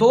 2